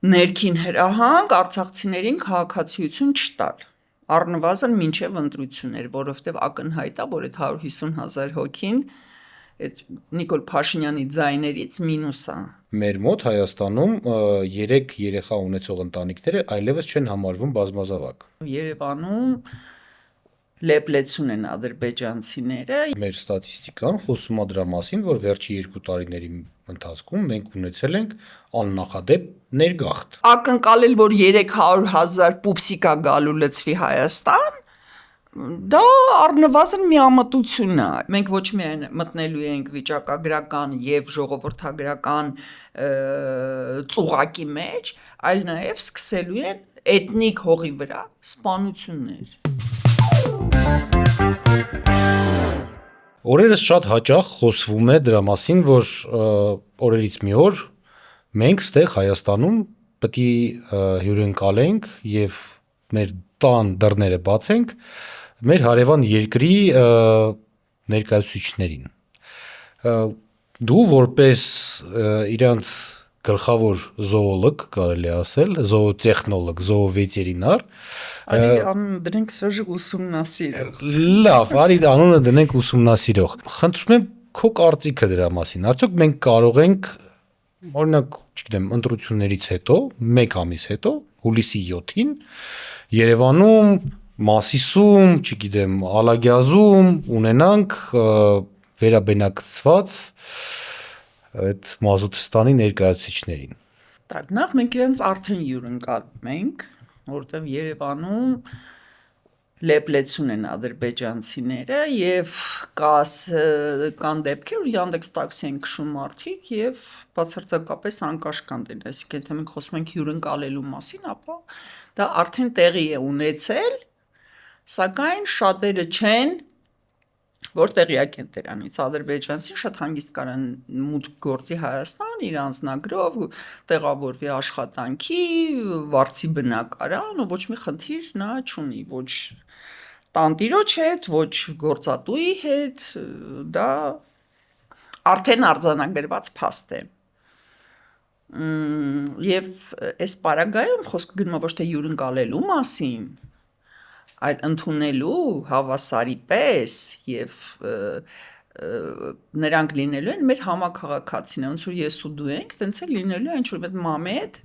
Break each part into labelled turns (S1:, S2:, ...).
S1: ներքին հրահանգ արցախցիներին քաղաքացիություն չտալ, առնվազն մինչև ընտրություններ, որովհետև ակնհայտ է, որ այդ 150,000 հոգին այդ Նիկոլ Փաշինյանի ձայներից մինուս է։
S2: Մեր մոտ Հայաստանում 3 երեխա ունեցող ընտանիքները այլևս չեն համարվում բազմազավակ։
S1: Երևանում լեփլեցուն են ադրբեջանցիները։
S2: Մեր ստատիստիկան խոսում է դրա մասին, որ վերջի 2 տարիների ընթացքում մենք ունեցել ենք աննախադեպ ներգաղթ։
S1: Ակնկալել, որ 300,000 պուպսիկ է գալու լծվի Հայաստան, դա առնվազն միամտություն է։ Մենք ոչ միայն մտնելու ենք վիճակագրական եւ ժողովրդագրական ծուղակի մեջ, այլ նաեւ սկսելու են էթնիկ հողի վրա սպանություններ։
S2: Օրերս շատ հաճախ խոսվում է դրա մասին, որ օրերից մի օր մենք ստեղ Հայաստանում պետք է հյուրընկալենք եւ մեր տան դռները բացենք մեր հարևան երկրի ներկայացուցիչներին։ Դու որպես իրանց գլխավոր զոոլոգ, կարելի ասել, զոոտեխնոլոգ, զոովետերինար,
S1: անունը դնենք սրժ ուսումնասիրող։
S2: Լավ, արի անունը դնենք ուսումնասիրող։ Խնդրում եմ քո կարծիքը դրա մասին։ Արդյոք մենք կարող ենք, օրինակ, չգիտեմ, ընտրություններից հետո, 1 ամիս հետո, հուլիսի 7-ին Երևանում, Մասիսում, չգիտեմ, Ալագյազում ունենանք վերաբնակցված այդ Մազութստանի ներկայացուցիչներին։
S1: Նախ մենք իրենց արդեն հյուրընկալում ենք, որտեղ Երևանում լեփլեցուն են ադրբեջանցիները եւ կան դեպքեր, որ Yandex տաքսի են քշում մարդիկ եւ բացարձակապես անկաշկանդ են, այսինքն եթե մենք խոսում ենք հյուրընկալելու մասին, ապա դա արդեն տեղի է ունեցել, սակայն շատերը չեն, որ տեղյակ են դրանից, ադրբեջանցին շատ հանգիստ կարան մուտք գործի Հայաստան իր անձնագրով, տեղավորվի աշխատանքի, վարձի բնակարան ու ոչ մի խնդիր նա չունի, ոչ տանտիրոջ հետ, ոչ գործատուի հետ, դա արդեն արձանագրված փաստ է։ Եվ այս պարագայում խոսքը գնում է ոչ թե հյուրընկալելու մասին, այլ ընդունելու հավասարի պես եւ նրանք լինելու են մեր համակարգացին, ոնց որ ես ու դու ենք, տենց էլ լինելու է ինչ-որ մեծ մամեդ,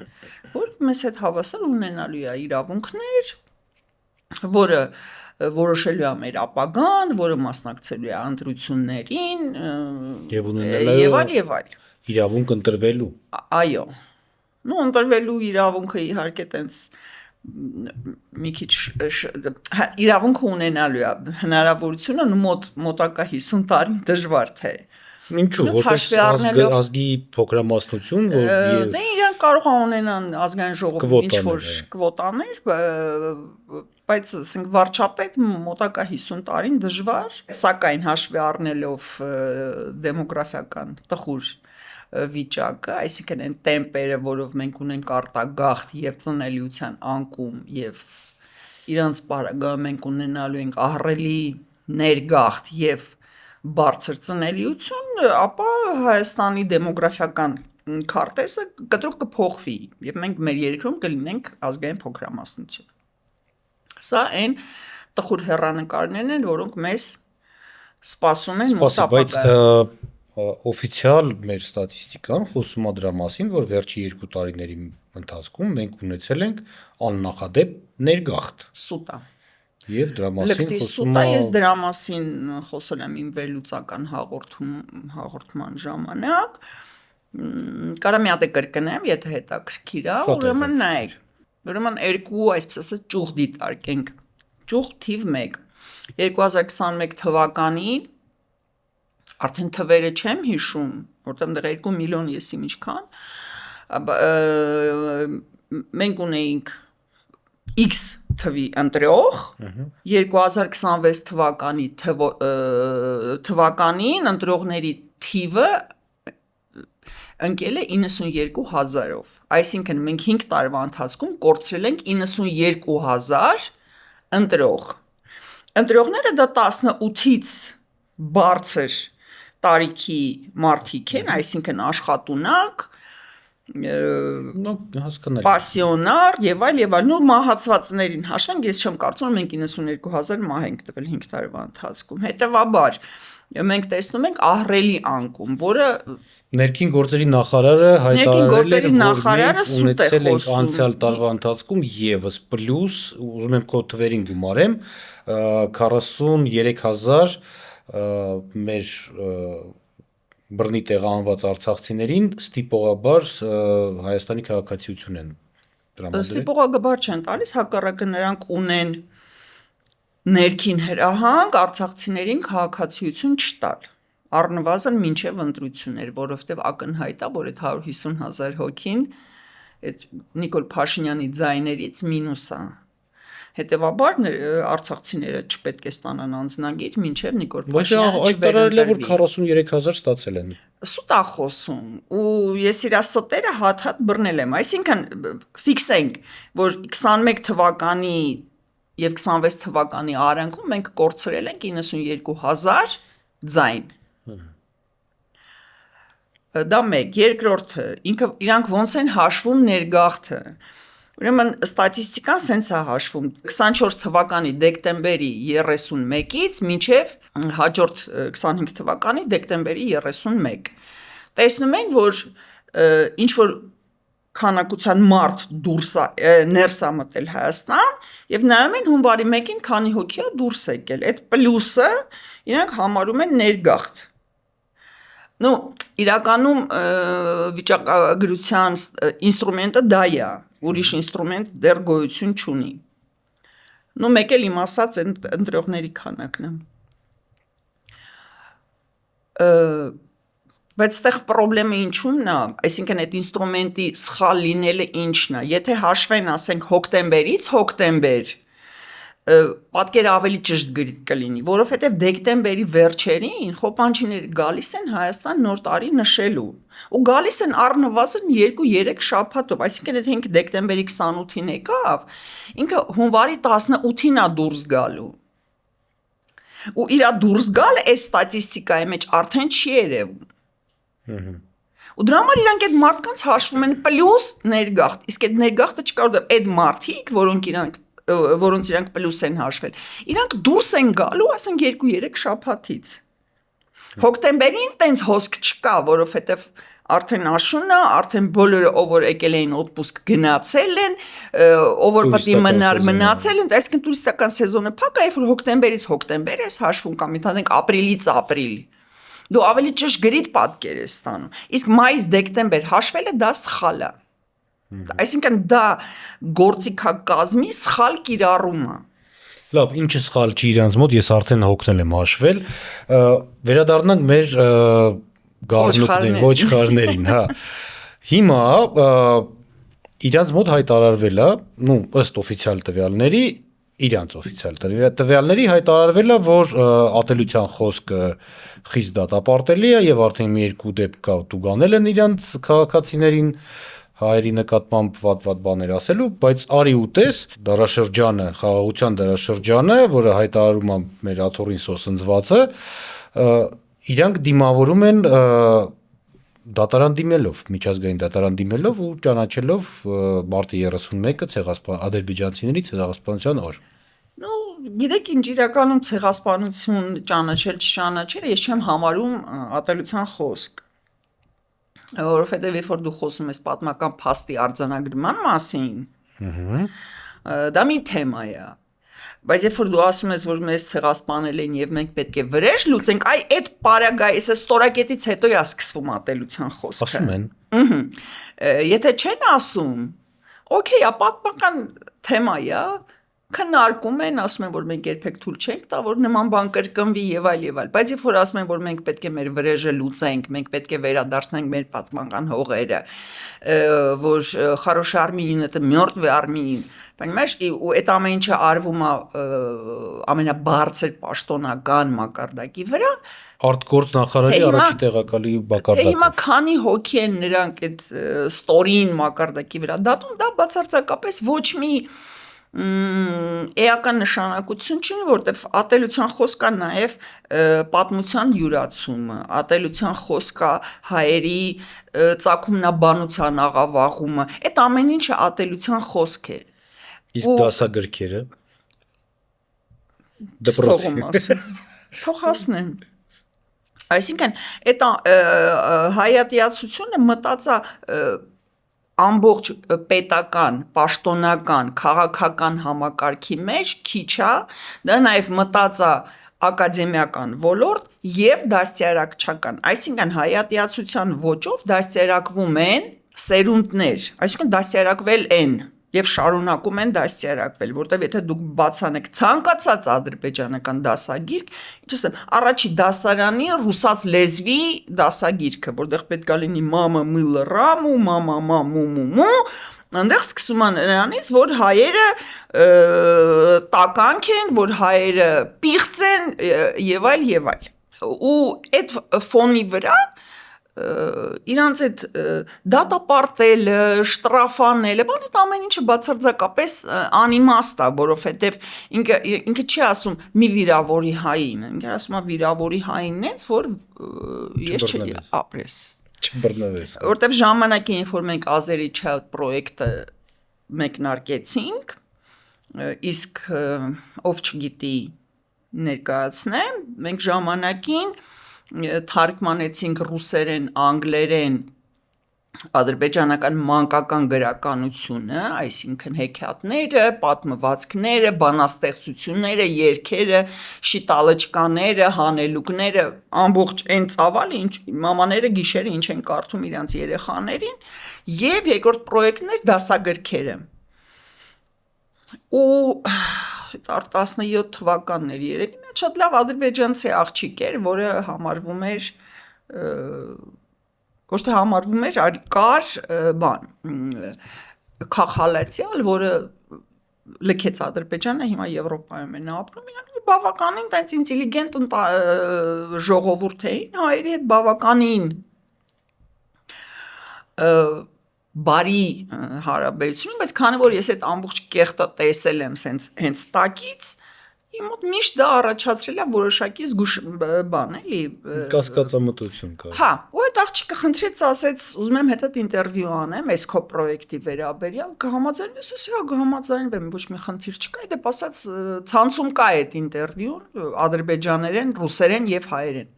S1: որ մեզ հետ հավասար ունենալու է իրավունքներ, որը որոշելու է մեր ապագան, որը մասնակցելու է ընտրություններին
S2: եւ ունենալու
S1: եւ այլ։
S2: Իրավունք ընտրվելու։
S1: Այո։ Ну ընտրվելու իրավունքը իհարկե տենց մի քիչ իրավունք ունենալու է հնարավորությունը մոտակա 50 տարին դժվար թե
S2: ինչու որպես ազգի փոքրամասնություն որ
S1: դե իրենք կարող են ունենան ազգային ժողովում ինչ որ կվոտաներ բայց ասենք վարչապետ մոտակա 50 տարին դժվար սակայն հաշվի առնելով դեմոգրաֆիական տխուր վիճակը, այսինքն այն տեմպերը, որով մենք ունենք արտագաղթ եւ ծնելիության անկում եւ իրանց պարագայում մենք ունենալու ենք ահռելի ներգաղթ եւ բարձր ծնելիություն, ապա Հայաստանի դեմոգրաֆիական քարտեզը կտրուկ կփոխվի եւ մենք մեր երկրում կլինենք ազգային փոքրամասնություն։ Սա այն տխուր հեռանկարներն են, որոնք մեզ սպասում են մոտ ապագայում։
S2: Օֆիցիալ մեր ստատիստիկան խոսում է դրա մասին, որ վերջի 2 տարիների ընթացքում մենք ունեցել ենք աննախադեպ ներգաղթ։
S1: Սուտ է։
S2: Եվ դրա մասին
S1: խոսում է։ Ես դրա մասին խոսել եմ իմ վերլուծական հաղորդման ժամանակ։ Կարա մի հատ կրկնեմ, եթե հետաքրքիր է, ուրեմն նայեք։ Ուրեմն 2, այսպես ասած, ճյուղ դիտարկենք։ Ճյուղ թիվ 1։ 2021 թվականին արդեն թվերը չեմ հիշում, որտեղ դեռ 2 միլիոն եսիմ ինչքան, մենք ունեինք X թվի ընտրող, 2026 թվականին ընտրողների թիվը ընկել է 92,000-ով, այսինքն մենք 5 տարվա ընթացքում կորցրել ենք 92,000 ընտրող։ Ընտրողները դա 18-ից բարձր տարիքի մարդիկ են, այսինքն աշխատունակ,
S2: Նո հասկանալի։
S1: Պասիոնար եւ այլ, նո մահացվածներին հաշվենք, ես չեմ կարծում մենք 92000 մահ ենք տվել 5 տարվա ընթացքում։ Հետևաբար մենք տեսնում ենք ահռելի անկում, որը
S2: Ներքին գործերի նախարարը հայտարարել էր,
S1: նախարարը սուտ է
S2: ունեցել ենք
S1: խոսում։
S2: անցյալ տարվա ընթացքում եւս պլյուս, ուզում եմ քո թվերին գումարեմ, 43000 մեր բռնի տեղահանված արցախցիներին ստիպողաբար Հայաստանի քաղաքացիություն են տրամադրել։
S1: Ստիպողագաբար չեն տալիս, հակառակը նրանք ունեն ներքին հրահանգ արցախցիներին քաղաքացիություն չտալ։ Առնվազն մինչև ընտրություններ, որովհետև ակնհայտ է, որ այդ 150,000 հոգին այդ Նիկոլ Փաշինյանի ձայներից մինուս է։ Հետևաբար արցախցիները չպետք է ստանան անձնագիր, մինչև Նիկոլ Փաշինյանը
S2: հայտարարել է, որ 43000 ստացել են։
S1: Սուտ է խոսում ու ես իր ստերը հատ-հատ բռնել եմ, այսինքն ֆիքսենք, որ 21 թվականի եւ 26 թվականի արանքում մենք կորցրել ենք 92000 ձայն։ Դա մեկ, երկրորդը, իրանք ոնց են հաշվում ներգաղթը։ Ուրեմն ստատիստիկան սենց է հաշվում 24 թվականի դեկտեմբերի 31-ից մինչև հաջորդ 25 թվականի դեկտեմբերի 31։ Տեսնում են, որ ինչ որ քանակության մարդ ներս է մտել Հայաստան եւ նայում են հունվարի 1-ին քանի հոգի է դուրս եկել։ Այդ պլյուսը իրանք համարում են ներգաղթ։ Ну, իրականում վիճակագրության ինստրումենտը դա է, ուրիշ ինստրումենտ դեռ գոյություն չունի։ Ну, մեկ էլ իմ ասած ընտրողների քանակն է։ Բայց այստեղ խնդրեմը ինչու՞մն է, այսինքն այդ ինստրումենտի սխալ լինելը ինչն է։ Եթե հաշվեն, ասենք հոկտեմբերից հոկտեմբեր, պատկերը ավելի ճշգրիտ կլինի, որովհետև դեկտեմբերի վերջերին խոպանջիները գալիս են Հայաստան նոր տարի նշելու ու գալիս են առնվազն 2-3 շաբաթով, այսինքն եթե ինքը դեկտեմբերի 28-ին եկավ, ինքը հունվարի 18-ին է դուրս գալու։ Ու իր դուրս գալը այս ստատիստիկայի մեջ արդեն չի երևում։ Ու դրա համար իրանք այդ մարդկանց հաշվում են պլյուս ներգաղթ, իսկ այդ ներգաղթը չկա, որտեղ այդ մարդիկ, որոնց իրանք պլյուս են հաշվել, իրանք դուրս են գալու, ասենք 2-3 շաբաթից։ Հոկտեմբերին տենց հոսք չկա, որովհետև արդեն աշուն է, արդեն բոլորը ով որ եկել էին օտպուսկ գնացել են, ով որ պետք է մնացել են, այսինքն տուրիստական սեզոնը փակ է, երբ որ հոկտեմբերից հոկտեմբեր ես հաշվում կամ ընդհանրենք ապրիլից ապրիլ։ Դու ավելի ճշգրիտ պատկեր ես ստանում։ Իսկ մայիս-դեկտեմբեր հաշվելը դա սխալ է։ Այսինքն դա գործիքակազմի սխալ կիրառում է։
S2: Լավ, ինչը սխալ չի իրանց մոտ, ես արդեն հոգնել եմ հաշվել։ Վերադառնանք մեր գառնուկներին, ոչխարներին, հա։ Հիմա իրանց մոտ հայտարարվել է, ну, ըստ օֆիցիալ տվյալների, իրանց օֆիցիալ տվյալների հայտարարվել է, որ ատելության խոսքը խիստ դատապարտելի է եւ արդեն մի երկու դեպք կա տուգանել են իրանց քաղաքացիներին հայերի նկատմամբ վատ բաներ ասելու, բայց արի ուտես դարաշրջանը, խաղաղության դարաշրջանը, որը հայտարարում է մեր աթոռին սոսնձվածը, իրանք դիմավորում են դատարան դիմելով, միջազգային դատարան դիմելով ու ճանաչելով մարտի 31-ը ադրբեջանցիների ցեղասպանության օր։
S1: Ну, գիտեք ինչ, իրականում ցեղասպանություն ճանաչել չճանաչել, ես չեմ համարում ատելության խոսք։ Որովհետև երբ որ դու խոսում ես պատմական փաստի արձանագրման մասին, դա մի թեմա է։ Բայց երբ որ դու ասում ես, որ մեզ ցեղասպանել են եւ մենք պետք է վրեժ լուծենք, այ այդ պարագայից ստորակետից հետո է սկսվում ատելության խոսքը։
S2: Ասում են։
S1: Եթե չեն ասում, օքեյ, պատմական թեմա է, քննարկում են, ասում են, որ մենք երբեք թույլ չենք տա, որ նման բան կրկնվի եւ այլ, բայց երբ որ ասում են, որ մենք պետք է մեր վրեժը լուծենք, մենք պետք է վերադարձնենք մեր պատմական հողերը, որ хороший армянин это мертвый армянин, понимаешь, ու այդ ամեն ինչը արվում է ամենաբարձր պաշտոնական մակարդակի վրա,
S2: Արտգործ նախարարի առաջի տեղակալի բակարդակով։
S1: Հիմա քանի հոգի են նրանք այդ ստորին մակարդակի վրա դատում, դա բացարձակապես ոչ մի էական նշանակություն չունի, որտեվ ատելության խոսք կա նաև պատմության յուրացումը, ատելության խոսք կա հայերի ծագումնաբանության աղավաղումը, այդ ամեն ինչը ատելության խոսք է։
S2: Իսկ դասագրքերը դպրոցի
S1: Թող հասնեմ։ Այսինքն, այդ հայատյացությունը մտածա ամբողջ պետական, պաշտոնական, քաղաքական համակարգի մեջ քիչ է, դա նաև մտածա ակադեմիական ոլորտ եւ դաստիարակչական, այսինքն հայատյացության ոճով դաստիարակվում են սերունդներ, այսինքն դաստիարակվել են եւ շարունակում են դաստիարակվել, որտեվ եթե դուք բացանեք ցանկացած ադրբեջանական դասագիրք, ինչ ասեմ, առաջի դասարանի ռուսաց լեզվի դասագիրքը, որտեղ պետք է լինի մամա մılı ռամու, մամա մամու, այնտեղ սկսում են նրանից, որ հայերը տականք են, որ հայերը պիղծ են եւ այլ եւ այլ։ Ու այդ ֆոնի վրա իրանց այդ դատապարտելը, շտրաֆանելը, բան այդ ամեն ինչը բացարձակապես անիմաստ է, որովհետև ինքը չի ասում մի վիրավորի հային, ինքը ասում է վիրավորի հայինն էց, որ ես չապրես։
S2: Չբռնվես։
S1: Որտեվ ժամանակին, երբ որ մենք Azeri Child պրոյեկտը մեկնարկեցինք, իսկ ով չգիտի ներկայացնեմ, մենք ժամանակին թարգմանեցինք ռուսերեն, անգլերեն ադրբեջանական մանկական գրականությունը, այսինքն հեքիաթները, պատմվածքները, բանաստեղծությունները, երգերը, շիտալճկաները, հանելուկները, ամբողջ այն ծավալը, ինչ մամաները գիշերը ինչ են կարդում իրանց երեխաներին, եւ երկրորդ պրոյեկտն էր դասագրքերը։ Ու 17 թվականներ երևի մի շատ լավ ադրբեջանցի աղջիկ էր, որը համարվում էր ոչ թե համարվում էր, այլ կար բան Քախալացյալ, որը լքեց Ադրբեջանը, հիմա Եվրոպայում է նա ապրում, իրանք բավականին տենց ինտելիգենտ ժողովուրդ էին, հայերի հետ բավականին բարի հարաբերություն, բայց քանի որ ես այդ ամբողջ կեղտը տեսել եմ հենց տակից, իմ մոտ միշտ դա առաջացրել է որոշակի զգուշ բան, էլի
S2: կասկածամտություն կա։
S1: Հա, ու այդ աղջիկը խնդրեց, ասեց, ուզում եմ հետդ ինտերվյու անեմ, այս քո պրոյեկտի վերաբերյալ, կհամաձայնվի, ասես, հա, կհամաձայնվեմ, ոչ մի խնդիր չկա, դեպ ասած ցանցում կա այդ ինտերվյուն, ադրբեջաներեն, ռուսերեն եւ հայերեն։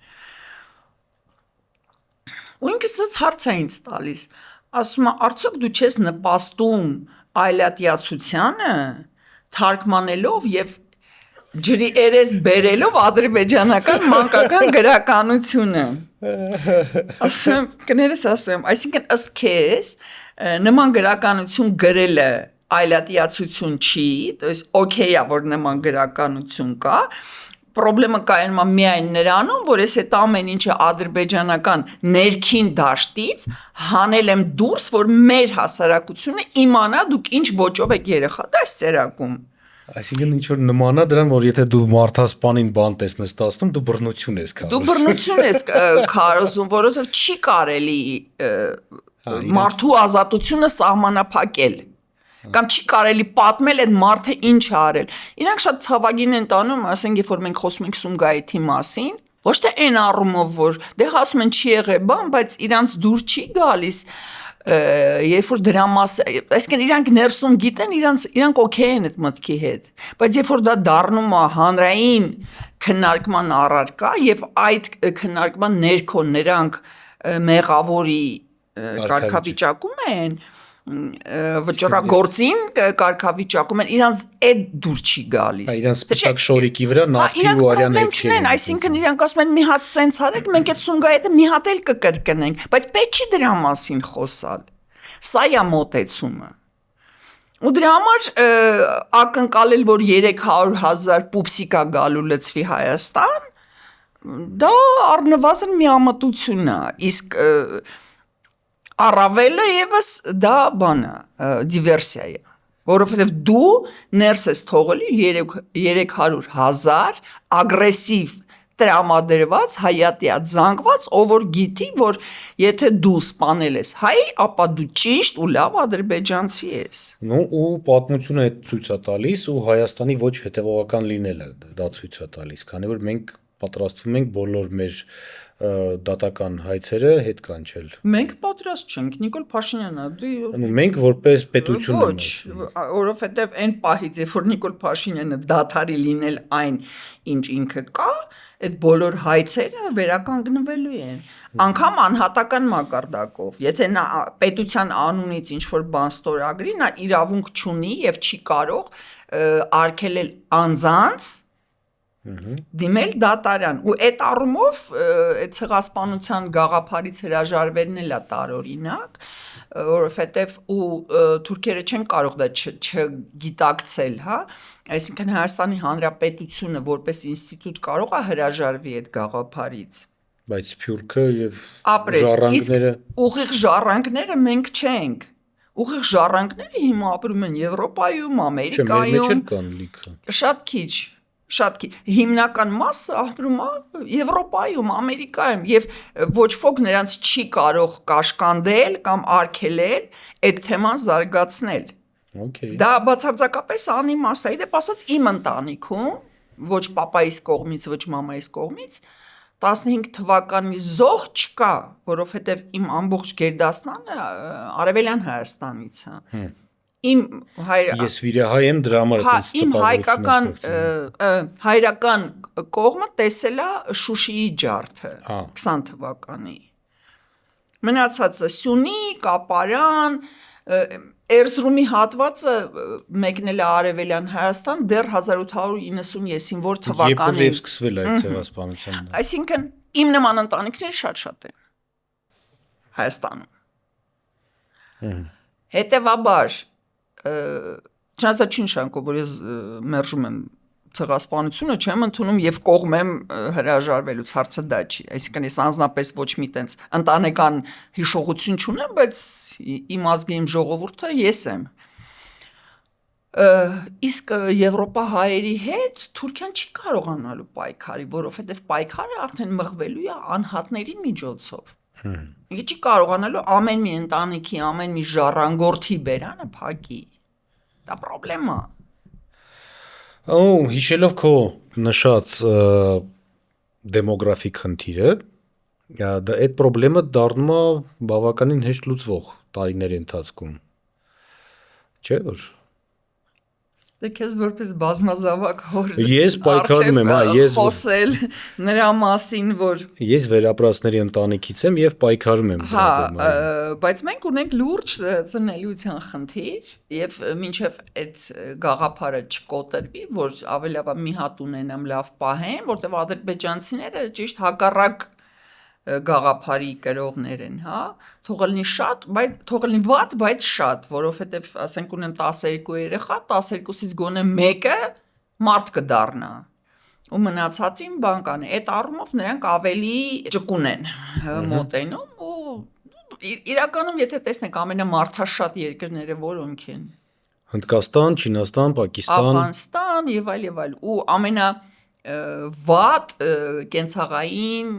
S1: Ու ինքս հարց է ինձ տալիս, ասում է, արդյոք դու չես նպաստում այլատյացությանը, թարգմանելով եւ ջրի երես բերելով ադրբեջանական մանկական գրականությունը։ Ասում, կներես ասում, այսինքն ըստ քեզ նման գրականություն գրելը այլատյացություն չի, то есть օքեյ է, որ նման գրականություն կա, Պրոբլեմը կայանում է միայն նրանում, որ ես այդ ամեն ինչը ադրբեջանական ներքին դաշտից հանել եմ դուրս, որ մեր հասարակությունը իմանա դուք ինչ ոճով եք երեխա դաստիարակում։
S2: Այսինքն ինչ որ նմանա դրան, որ եթե դու մարդասպանին բան տեսնես տասնում, դու բռնություն ես քարոզում։
S1: Դու բռնություն ես քարոզում, որովհետև չի կարելի մարդու ազատությունը սահմանափակել։ Կամ չի կարելի պատմել այդ մարդը ինչ է արել։ Իրանք շատ ցավագին են տանում, ասենք, երբ որ մենք խոսում ենք Սումգայիթի մասին, ոչ թե այն առումով, որ դե ասում են չի եղել բան, բայց իրանք դուր չի գալիս, երբ որ դրա մասը, այսինքն իրանք ներսում գիտեն, իրանք օքեյ են այդ մտքի հետ, բայց երբ որ դա դառնում է հանրային քննարկման առարկա եւ այդ քննարկման ներքո նրանք մեղավորի կարգավիճակում են, վճռագործին կարգավիճակում են, իրանց այդ դուր չի գալիս։
S2: Իրանց սպիտակ շորիկի վրա նավթի ու արյան հետ
S1: չեն, այսինքն իրանք ասում են մի հատ սենց արեք, մենք այդ Սումգայիթը մի հատ էլ կկրկնենք, բայց պետք չի դրա մասին խոսալ։ Սա է մոտեցումը։ Ու դրա համար ակնկալել, որ 300,000 պուպսիկա գալու լծվի Հայաստան, դա առնվազն միամտություն է, իսկ առավելը եւս դա բանը դիվերսիա է, որովհետեւ դու ներս ես թողել 300,000 ագրեսիվ տրամադրված, հայատյա զանգված, ով որ գիտի, որ եթե դու սպանել ես հայ, ապա դու ճիշտ ու լավ ադրբեջանցի ես։
S2: Ну ու պատմությունը այդ ցույց է տալիս ու Հայաստանի ոչ հետևողական լինելը դա ցույց է տալիս, քանի որ մենք պատրաստվում ենք բոլոր մեր դատական հայցերը հետ կանչել։
S1: Մենք պատրաստ չենք, Նիկոլ Փաշինյանը,
S2: Ну մենք որպես պետություն
S1: ոչ, որովհետև այն պահից, երբ որ Նիկոլ Փաշինյանը դադարի լինել այն, ինչ ինքը կա, այդ բոլոր հայցերը վերականգնվելու են։ Անկամ անհատական մակարդակով, եթե նա պետության անունից ինչ որ բան ստորագրի, նա իրավունք չունի եւ չի կարող արգելել անձանց դիմել դատարան ու այդ առումով այդ ցեղասպանության գաղափարից հրաժարվելն էլ է տարօրինակ, որովհետև ու թուրքերը չեն կարող դա չգիտակցել, հա, այսինքն Հայաստանի Հանրապետությունը որպես ինստիտուտ կարող է հրաժարվի այդ գաղափարից,
S2: բայց Սփյուռքը եւ
S1: ապրես,
S2: ժառանգները
S1: ուղիղ ժառանգները մենք չենք, ուղիղ ժառանգները հիմա ապրում են Եվրոպայում, Ամերիկայում,
S2: կան լիքը,
S1: շատ քիչ հիմնական մասը ապրում է Եվրոպայում, Ամերիկայում եւ ոչ ոք նրանց չի կարող կաշկանդել կամ արգելել այդ թեման զարգացնել։
S2: Okay.
S1: Դա բացարձակապես անիմաստ է, դեպ ասած իմ ընտանիքում, ոչ պապայիս կողմից, ոչ մամայիս կողմից 15 թվականի զոհ չկա, որովհետեւ իմ ամբողջ գերդաստանը Արևելյան Հայաստանից է։ Իմ
S2: Ես վիրահայ եմ դրա համար
S1: այդպես իմ հայրական կողմը տեսել է Շուշիի ջարդը 20 թվականի։ Մնացածը Սյունի, Կապարան, Էրզրումի հատվածը մեկնել է Արևելյան Հայաստան դեռ 1890 եսին որ թվականին։
S2: Երբ սկսվել է այդ ցեղասպանությունը։
S1: Այսինքն իմ նման ընտանիքներ շատ են Հայաստանում։ Հետևաբար չնայած դա չի նշանակում, որ ես մերժում եմ ցեղասպանությունը, չեմ ընդունում եւ կողմ եմ հրաժարվելուց, հարցը դա չի։ Այսինքն ես անձնապես ոչ մի տենց ընտանեկան հիշողություն չունեմ, բայց իմ ազգի իմ ժողովուրդը ես եմ։ Իսկ Եվրոպա հայերի հետ Թուրքիան չի կարողանալու պայքարի, որովհետեւ պայքարը արդեն մղվելու է անհատների միջոցով։ Ինքը չի կարողանալու ամեն մի ընտանիքի, ամեն մի ժառանգորդի բերանը փակի։ Դա խնդրեմ է։
S2: Հիշելով քո նշած դեմոգրաֆիկ խնդիրը, դա այդ խնդրը դառնում է բավականին հեշտ լուծվող տարիների ընթացքում։ Չէ՞ որ
S1: Դե քեզ որպես բազմազավակ հոր
S2: ես պայքարում եմ, ես
S1: խոսել նրա մասին, որ
S2: ես վերապրածների ընտանիքից եմ եւ պայքարում եմ դրա դեմ։
S1: Բայց մենք ունենք լուրջ ծնելիության խնդիր եւ մինչեւ այդ գաղափարը չկոտրվի, որ ավելավա մի հատ ունենամ լավ պահեմ, որտեվ ադրբեջանցիները ճիշտ հակառակ գաղափարի կրողներ են, հա, թող լինի շատ, բայց թող լինի վատ, բայց շատ, որովհետև ասենք ունեմ 12 երեխա, 12-ից գոնե մեկը մարդ կդառնա ու մնացածին բան կանի։ Այդ առումով նրանք ավելի ճկուն են մոտենում ու իրականում եթե տեսնեք ամենամարդաշատ երկրները որոնք են։
S2: Հնդկաստան, Չինաստան, Պակիստան,
S1: Աֆղանստան եւ այլ ու ամենավատ կենցաղային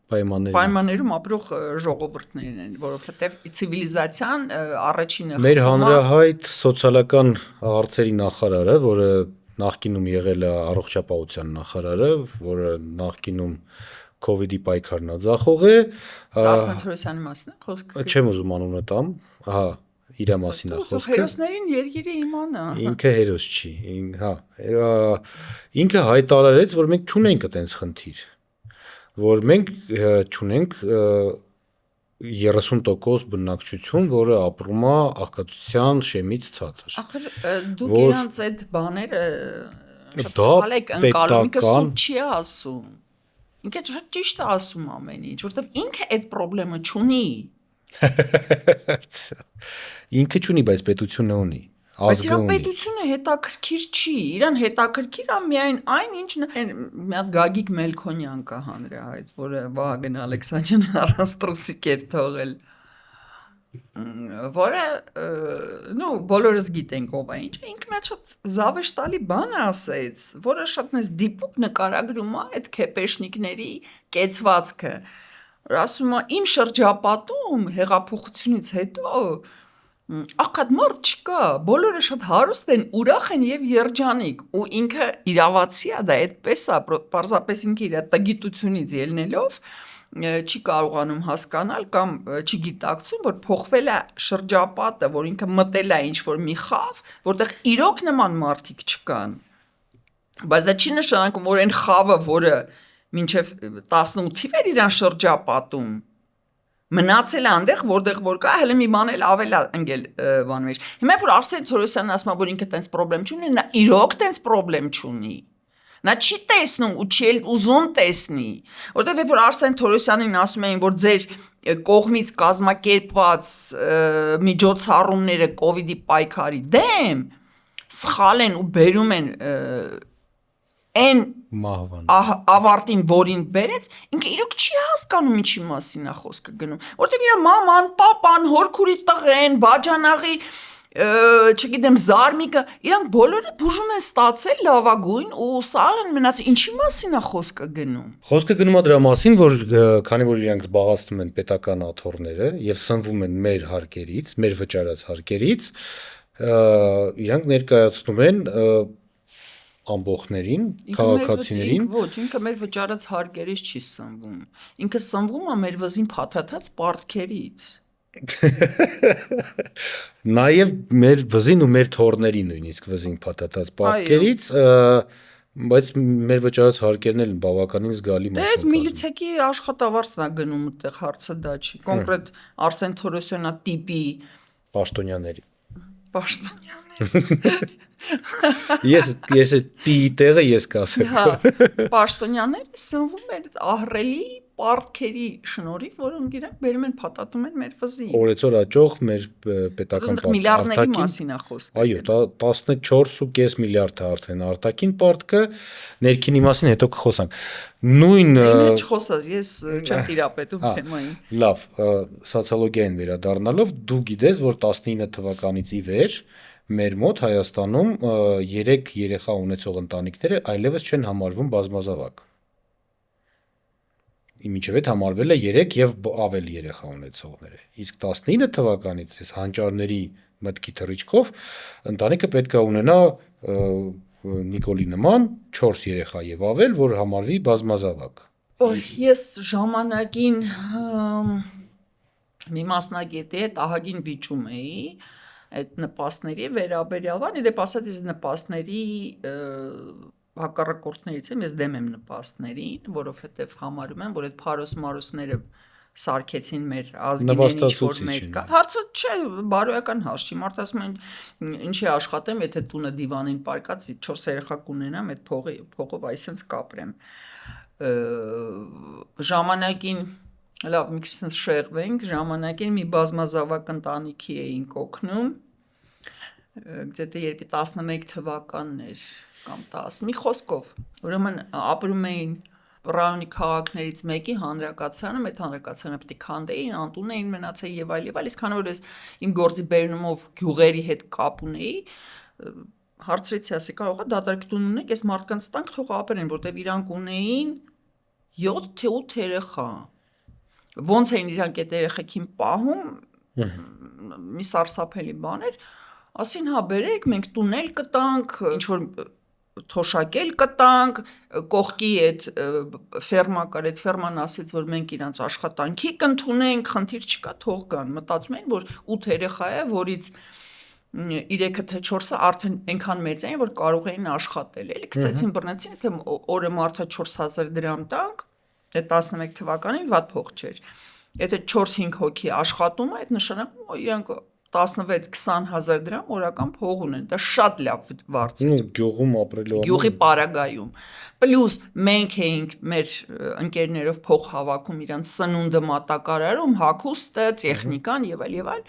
S1: պայմաններում ապրող ժողովուրդներն են, որովհետև ցիվիլիզացիան առաջինը
S2: մեր հանրահայտ սոցիալական հարցերի նախարարը, որը նախկինում եղել է առողջապահության նախարարը, որը նախկինում COVID-ի պայքարն է ձախող է,
S1: Դասնա Թորոսյանի մասն է խոսքը։
S2: Չեմ ուզում անունը տամ, ահա իր մասին է խոսքը։
S1: Հերոսներին երկիրը իմանա։
S2: Ինքը հերոս չի, ինքը հայտարարեց, որ մենք չունենք այդպես խնդիր, որ մենք չունենք 30% բնակչություն, որը ապրում է աղքատության շեմից ցածր։
S1: Ախր դուք իրանց այդ բաները շատ սխալ եք ընկալում, ինքը սուտ չի ասում։ Ինքը շատ ճիշտ է ասում ամեն ինչ, որովհետև ինքը այդ խնդրեմը չունի։
S2: Ինքը չունի, բայց պետությունը ունի։
S1: Բայց իր պետությունը հետաքրքիր չի, իրան հետաքրքիր է միայն այն ինչ մի հատ Գագիկ Մելքոնյան կա հանրահայտ, որը Վահագն Ալեքսանյանը առանց տրուսիկ էր թողել։ որը բոլորս գիտենք ով է ինչ, ինքը մի շատ զավեշտալի բան ասեց, որը շատ մեծ դիպուկ նկարագրում է այդ քեպեշնիկների կեցվածքը։ Ասում է իմ շրջապատում հեղափոխությունից հետո ակադ մարդ չկա, բոլորը շատ հարուստ են, ուրախ են եւ երջանիկ, ու ինքը իրավացի է, դա այդպես է, պարզապես ինքը իր տգիտությունից ելնելով չի կարողանում հասկանալ կամ չի գիտակցում, որ փոխվել է շրջապատը, որ ինքը մտել է ինչ-որ մի խավ, որտեղ իրոք նման մարդիկ չկան։ Բայց դա չի նշանակում, որ այն խավը, որը մինչև 18-ով էր իրան շրջապատում, մնացել է այնտեղ, որտեղ որ կա, հələ մի բան էլ ավել ընկել բան մեջ։ Հիմա որ Արսեն Թորոսյանն ասում է, որ ինքը տենց խնդրեմ չունի, նա իրոք տենց խնդրեմ չունի։ Նա չի տեսնում ու չի էլ ուզում տեսնի, որտեղ որ Արսեն Թորոսյանին ասում էին, որ ձեր կողմից կազմակերպված միջոցառումները կովիդի պայքարի դեմ սխալ են ու բերում են այն ավարտին, որին բերեց, ինքը իրոք չի հասկանում ինչի մասին է խոսքը գնում, որտեղ իր մաման, պապան, հորքուրի տղեն, բաջանաղի չգիտեմ, զարմիկը, իրանք բոլորը բուժում են ստացել լավագույն ու սա են մնաց ինչի մասին է խոսքը գնում։
S2: Խոսքը գնում է դրա մասին, որ քանի որ իրանք զբաղացնում են պետական աթոռները եւ սնվում են մեր հարկերից, մեր վճարած հարկերից, իրանք ներկայացնում են ամբողջներին, քաղաքացիներին։
S1: Ոչ, ինքը մեր վճարած հարկերից չի սնվում։ Ինքը սնվում է մեր վզին փաթաթած պարտքերից։
S2: Նաև մեր վզին ու մեր թորների նույնիսկ վզին փաթաթած պարտքերից, բայց մեր վճարած հարկերն էլ բավականին զգալի մաս են կազմում։
S1: Միլիցեքի աշխատավարձն է գնում այդտեղ, հարցը դա չի։ Կոնկրետ Արսեն Թորոսյանա տիպի
S2: պաշտոնյաների։
S1: Ես
S2: տիի տեղը ես կասեմ։
S1: Հա, պաշտոնյաները սնվում են ահռելի պարտքերի շնորհիվ, որոնք իրանք բերում են փաթաթում են մեր վզին։
S2: Օրեցօր աճող մեր պետական պարտքը
S1: միլիարդների մասին է խոսքը։
S2: Այո, 14.5 միլիարդ է արդեն արտաքին պարտքը, ներքինի մասին հետո կխոսանք։ Նույն
S1: չխոսած, ես չեմ տիրապետում թեմային։
S2: Լավ, սոցիոլոգիային վերադառնալով, դու գիտես, որ 19 թվականից ի վեր մեր մոտ Հայաստանում 3 երեխա ունեցող ընտանիքները այլևս չեն համարվում բազմազավակ։ Մինչև այդ համարվել է 3 եւ ավելի երեխա ունեցողները։ Իսկ 19 թվականից այս հանճարների մտքի թռիչքով ընտանիքը պետք է ունենա Նիկոլի նման 4 երեխա եւ ավել, որ համարվի բազմազավակ։
S1: Ես ժամանակին մի մասնագետի հետ ահագին վիճում էի այդ նպաստների վերաբերյալ, դեպ ասած այս նպաստների հակառակորդներից եմ, ես դեմ եմ նպաստներին, որովհետև համարում եմ, որ այդ փարոս մարոսները սարքեցին մեր ազգին ինչ-որ մեկ կա։ Հարցը չէ, բարոյական հարց չի, մարդ ասում են, ինչի աշխատեմ, եթե տունը դիվանին պարկած 4 երեխա կունենամ, այդ փողով այսպես կապրեմ։ Ժամանակին լավ, մի քիչ sense շեղվենք, ժամանակին մի բազմազավակ ընտանիքի էինք օգնում, где-то երբ 11 թվականն էր կամ 10, մի խոսքով, ուրեմն ապրում էին ռայոնի քաղաքներից մեկի հանրակացարանում, այդ հանրակացարանը պետք է քանդեին, անտուն էին մնացել եւ այլ, իսկ քանի որ ես իմ գործի բերումով գյուղերի հետ կապ ունեի, հարցրեցի, ասի կարող է դատարկ տուն ունեք, այս մարդկանց տանք թող ապրեն, որտեվ իրանք ունեին 7 թե 8 երեխա։ Ոնց էին իրանք այդ երեխեքին պահում, մի սարսափելի բան էր, ասին հա բերեք, մենք տունել կտանք, ինչ որ թոշակել կտանք, կողքի այդ ֆերմա կար, այդ ֆերման ասեց, որ մենք իրանց աշխատանքի կընդունենք, խնդիր չկա, թող գան։ Մտածում էին, որ 8 երեխա է, որից 3-ը թե 4-ը արդեն այնքան մեծ էին, որ կարող էին աշխատել։ Էլի գցեցին բռնեցին, թե օրը մարդը 4000 դրամ տանք, այդ 11 թվականին վատ փող չէր։ Եթե 4-5 հոգի աշխատում է, այդ նշանակում է իրանք 16-20 դրամ օրական փող ունեն, դա շատ լավ վարձ է։
S2: Գյուղում ապրելու
S1: Գյուղի պարագայում։ Պլյուս մենք էինք մեր ընկերներով փող հավաքում իրանց սնունդը մատակարարում, հագուստը, տեխնիկան եւ այլ։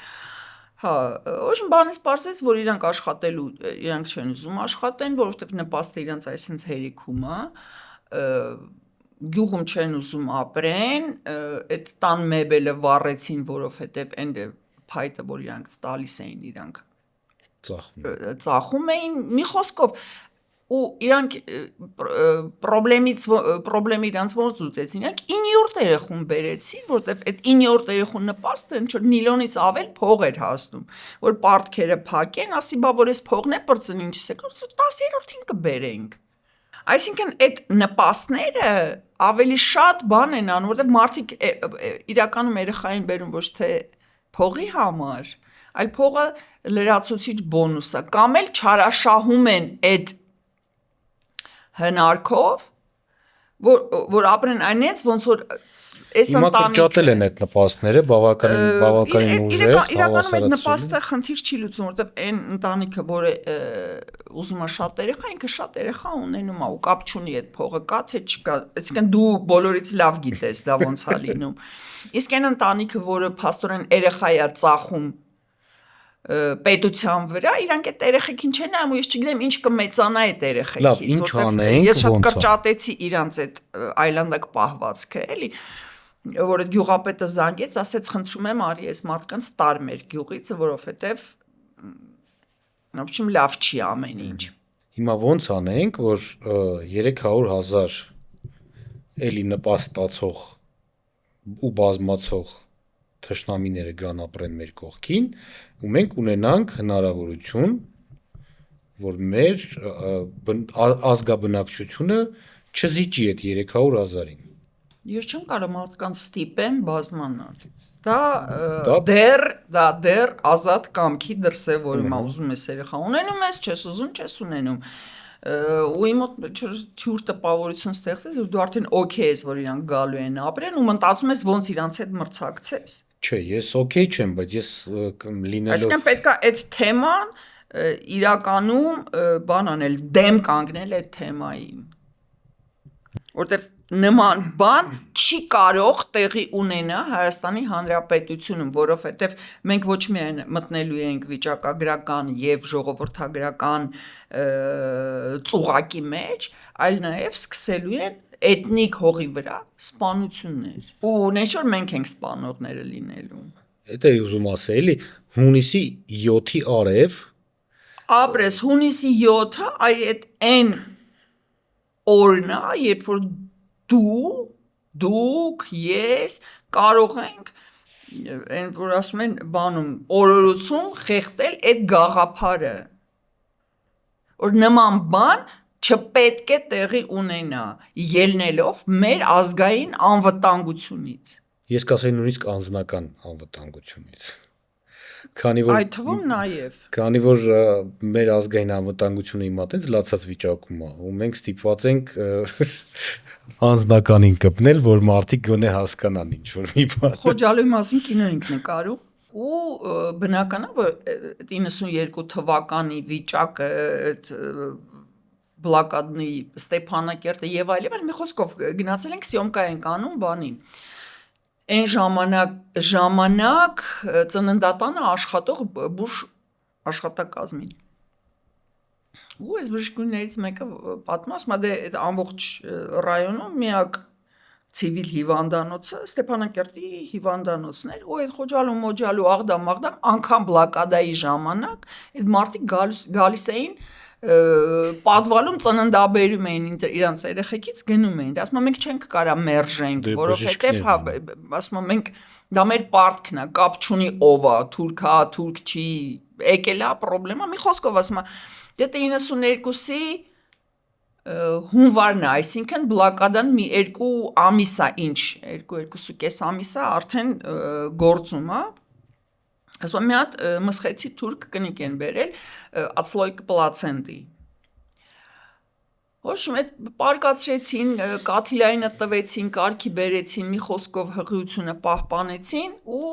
S1: Հա, ոչինչ բանից պարզեց, որ իրանք աշխատելու, իրանք չեն ուզում աշխատեն, որովհետեւ նպաստը իրանց այսպես հերիքում է, գյուղում չեն ուզում ապրեն, այդ տան մեբելը վառեցին, որովհետեւ այն փայտը, որ իրանք տալիս էին իրանք
S2: ծախում
S1: էին, մի խոսքով ու իրանք պրոբլեմը իրանց ոնց լուծեցին, իրանք 9-րդ երեխուն բերեցին, որտեվ այդ 9-րդ երեխուն նպաստը ինչ որ միլիոնից ավել փող էր հասնում, որ պարտքերը փակեն, ասի բա որ էս փողն է բրծն ինչի՞ս է, 10-րդին կբերենք։ Այսինքն այդ նպաստները ավելի շատ բան են անում, որտեղ մարդիկ իրականում երեխային բերում ոչ թե փողի համար, այլ փողը լրացուցիչ բոնուս է, կամ էլ չարաշահում են այդ հնարքով, որ ապրեն այնպես, ոնց որ այս
S2: Հիմա կրճատել են այդ նպաստները, բավականին ուժեղ,
S1: իրականում այդ նպաստը խնդիր չի լուծում, որովհետև այն ընտանիքը, որը ուզում է շատ երեխա, ինքը շատ երեխա ունենում է ու կապ չունի այդ փողը կա թե չկա, այսինքն դու բոլորից լավ գիտես դա ոնց է լինում։ Իսկ այն ընտանիքը, որը փաստորեն երեխա է ծախում պետության վրա, իրանք այդ երեխեքին չեն նայում ու ես չգիտեմ ինչ կմեծանա այդ երեխեքից,
S2: որտեղ
S1: ես շատ կրճատեցի իրանց այդ այլանդակ պահվածքը, էլի, որ այդ գյուղապետը զանգեց, ասեց խնդրում եմ արի այս մարդկանց տար մեր գյուղից, որովհետև ոբշեմ լավ չի ամեն ինչ։
S2: Հիմա ոնց անենք, որ 300,000 էլի նպաստացող ու բազմացող թշնամիները գան ապրեն մեր կողքին ու մենք ունենանք հնարավորություն, որ մեր ազգաբնակչությունը չզիջի այդ 300,000-ին։
S1: Ես չեմ կարող մարդկանց ստիպեմ բազմանալ։ Դա դեռ ազատ կամքի դրսև, որ հիմա ուզում ես երեխա ունենում ես, չես ուզում, չես ունենում։ Ու իմ մոտ թյուր տպավորություն ստեղծեց, որ դու արդեն օքեյ ես, որ իրանք գալու են ապրեն ու մտածում ես ոնց իրանց հետ մրցակցես։
S2: Չէ, ես օքեյ չեմ, բայց ես լինելով
S1: Այսինքն պետք է այդ թեման իրականում բան անել, դեմ կանգնել այդ թեմային։ Որտեվ նման բան չի կարող տեղի ունենա Հայաստանի Հանրապետությունում, որովհետև մենք ոչ միայն մտնելու ենք վիճակագրական եւ ժողովրդագրական ծուղակի մեջ, այլ նաեւ սկսելու են էթնիկ հողի վրա սպանություններ։ Ու նենց որ մենք ենք սպանողները լինելու։
S2: Դա է ուզում ասել, էլի հունիսի 7-ի արև
S1: ապրես հունիսի 7-ը այդ այն օրն է, երբ որ դուք, ես կարող ենք այն որ ասում են բանում օրորոցում խեղտել այդ գաղափարը որ նման բան չպետք է տեղի ունենա ելնելով մեր ազգային անվտանգությունից
S2: Ես կասեի նույնիսկ անձնական անվտանգությունից Քանի որ
S1: այդ թվում նաև
S2: Քանի որ մեր ազգային անվտանգությունը հիմա տենց լացած վիճակում է ու մենք ստիպված ենք անձնականին կպնել, որ մարդիկ գոնե հասկանան ինչ որ մի բան։
S1: Խոջալույի մասին կինո ենք նկարում ու բնական է որ 92 թվականի վիճակը այդ բլոկադնի Ստեփանակերտը եւ այլն, մի խոսքով գնացել ենք սյոմկա ենք անում բանի։ Այն ժամանակ ծննդատանը աշխատող բուժ աշխատակազմին։ Ու այս բժիշկուներից մեկը պատմում է, դե այդ ամբողջ ռայոնում միակ ցիվիլ հիվանդանոցը Ստեփանակերտի հիվանդանոցն էր, ու այդ խոջալու մոջալու աղդամ անգամ բլոկադայի ժամանակ այդ մարդիկ գալիս էին պատվալում ծննդաբերում էին իրանց երեխեքից գնում էին։ Ասում մենք չենք կարա մերժենք, որովհետև ասում մենք դա մեր պարտքն է, կապ չունի ով է, թուրք է, թուրք չի, եկել է պրոբլեմա, մի խոսքով ասում դե 92-ի հունվարն է, այսինքն բլոկադան մի 2 ամիս է, ինչ, 2.5 ամիս է արդեն գործում է։ Ասում մի հատ մսխեցի թուրք կնիկ են բերել ացլոյկ պլացենտի։ Ոչմ այդ պարկացրեցին, կաթիլայինը տվեցին, կարգի բերեցին, մի խոսքով հղիությունը պահպանեցին ու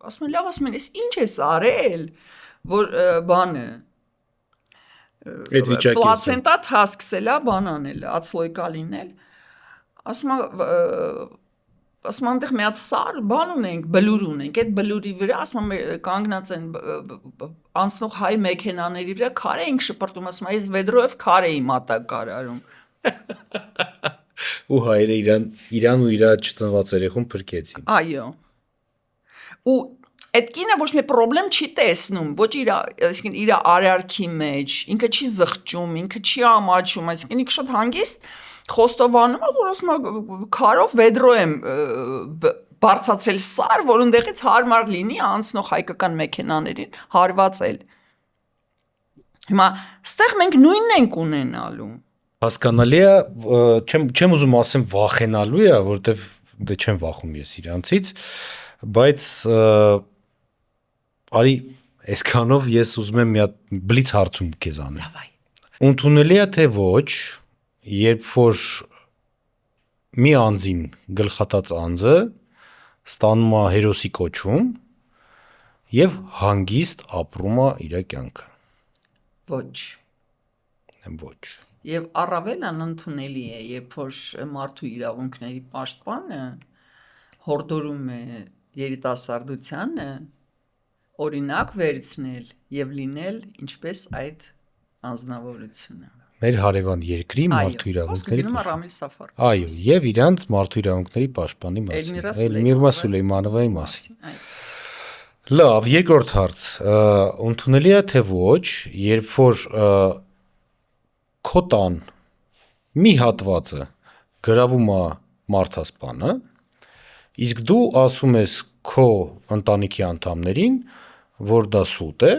S1: ասում են լավ, ասում են, «Էս ինչ ես արել, որ բանը
S2: այդ վիճակից
S1: պլացենտա հասկսել է բան անել, ացլոյկա լինել»։ Ասում այնտեղ մի հատ սար բան ունենք, բլուր ունենք, այդ բլուրի վրա ասում կանգնած են անցնող հայ մեքենաների վրա քար էինք շպրտում, ասում այս վեդրոյով քար էի մատակարարում։
S2: Ու հայերը իրան ու իր չծնված երեխուն փրկեցին։
S1: Այո։ Ու այդ կինը ոչ մի խնդրեմ չի տեսնում, ոչ այսինքն իր արարքի մեջ, ինքը չի զղջում, ինքը չի ամաչում, այսինքն ինքը շատ հանգիստ խոստովանում է, որ ասում է քարով վեդրո եմ բարձացրել սար, որ ունդեղից հարմար լինի անցնող հայկական մեքենաներին հարվածել։ Հիմա ստեղ մենք նույնն ենք ունենալու։
S2: Հասկանալի է, չեմ ուզում ասեմ վախենալու է, որովհետև դե չեմ վախում ես իրանցից, բայց արի այսքանով ես ուզում եմ մի հատ բլից հարցում քեզ անեմ։
S1: Դավայ։
S2: Ընդունելի է թե ոչ, երբ որ մի անձին գլխատած անձը ստանում է հերոսի կոչում եւ հանգիստ ապրում է իր կյանքը։
S1: Ոչ։
S2: Ոչ։
S1: Եվ առավել անընդունելի է, երբ որ մարդու իրավունքների պաշտպանը հորդորում է երիտասարդությանը օրինակ վերցնել եւ լինել ինչպես այդ անձնավորությունը։
S2: Մեր հարևան երկրի մարդու իրավունքների
S1: Ռամիլ Սաֆար։
S2: Այո, եւ իրանց մարդու իրավունքների պաշտպանի մասին։ Էլմիրա Սուլեյմանովայի մասին։ Լավ, երկրորդ հարց։ Ընդունելի է թե ոչ, երբ որ քո տան մի հատվածը գրավում է մարդասպանը, իսկ դու ասում ես քո ընտանիքի անդամներին, որ դա սուտ է,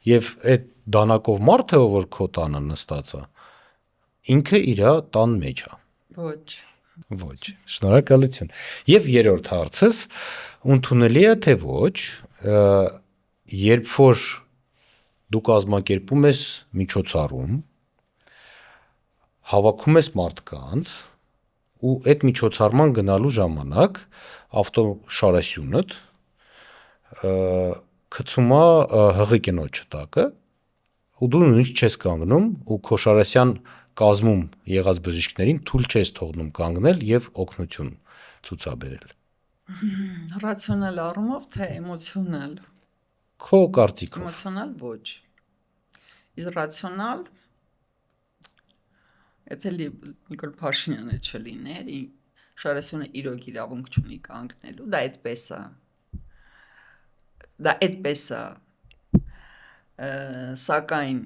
S2: եւ այդ դանակով մարդը, որ քո տանը նստած է, ինքը իր տան մեջ է։
S1: Ոչ։
S2: Ոչ, շնորհակալություն։ Եվ երրորդ հարցս, ընդունելի է թե ոչ, երբ որ դու կազմակերպում ես միջոցառում, հավաքում ես մարդկանց ու այդ միջոցառման գնալու ժամանակ ավտոշարասյունդ գցում է հղի կնոջ տակը ու դու նույնիսկ չես կանգնում ու քո շարասյան կազմում եղած բժիշկներին թույլ չես թողնում կանգնել եւ օգնություն ցուցաբերել։
S1: Ռացիոնալ առումով թե էմոցիոնալ։
S2: Քո կարծիքով։
S1: Էմոցիոնալ ոչ։ Իսկ ռացիոնալ եթե Նիկոլ Փաշինյանը չլիներ, շարասյունը իրոք իրավունք չունի կանգնելու, դա այդպես է։ Դա այդպես է։ Սակայն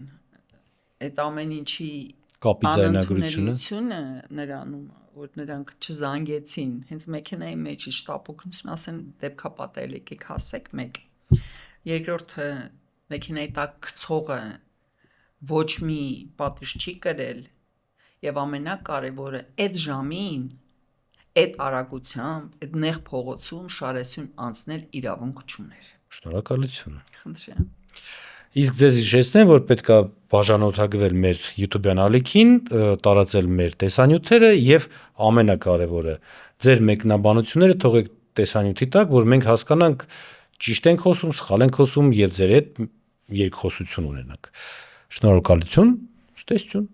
S1: այդ ամեն ինչի
S2: կապի ձայնագրությունը
S1: նրանում, որ նրանք չզանգեցին, հենց մեքենայի մեջ շտապ օգնություն ասեն դեպքապատել եկեք հասեք մեկ։ Երկրորդը մեքենայի տակ գցողը ոչ մի պատիժ չի կրել եւ ամենակարևորը այդ ժամին այդ արագությամբ, այդ նեղ փողոցում շարասյուն անցնել իրավունք չուներ։
S2: Շնորհակալություն։
S1: Խնդրեմ։
S2: Իսկ ձեզ հիշեցնեմ, որ պետք է բաժանորդագրվել մեր YouTube-յան ալիքին, տարածել մեր տեսանյութերը եւ ամենակարևորը ձեր մեկնաբանությունները թողեք տեսանյութի տակ, որ մենք հասկանանք ճիշտ ենք խոսում, սխալ ենք խոսում եւ ձեր հետ երկխոսություն ունենանք։ Շնորհակալություն, ցտեսություն։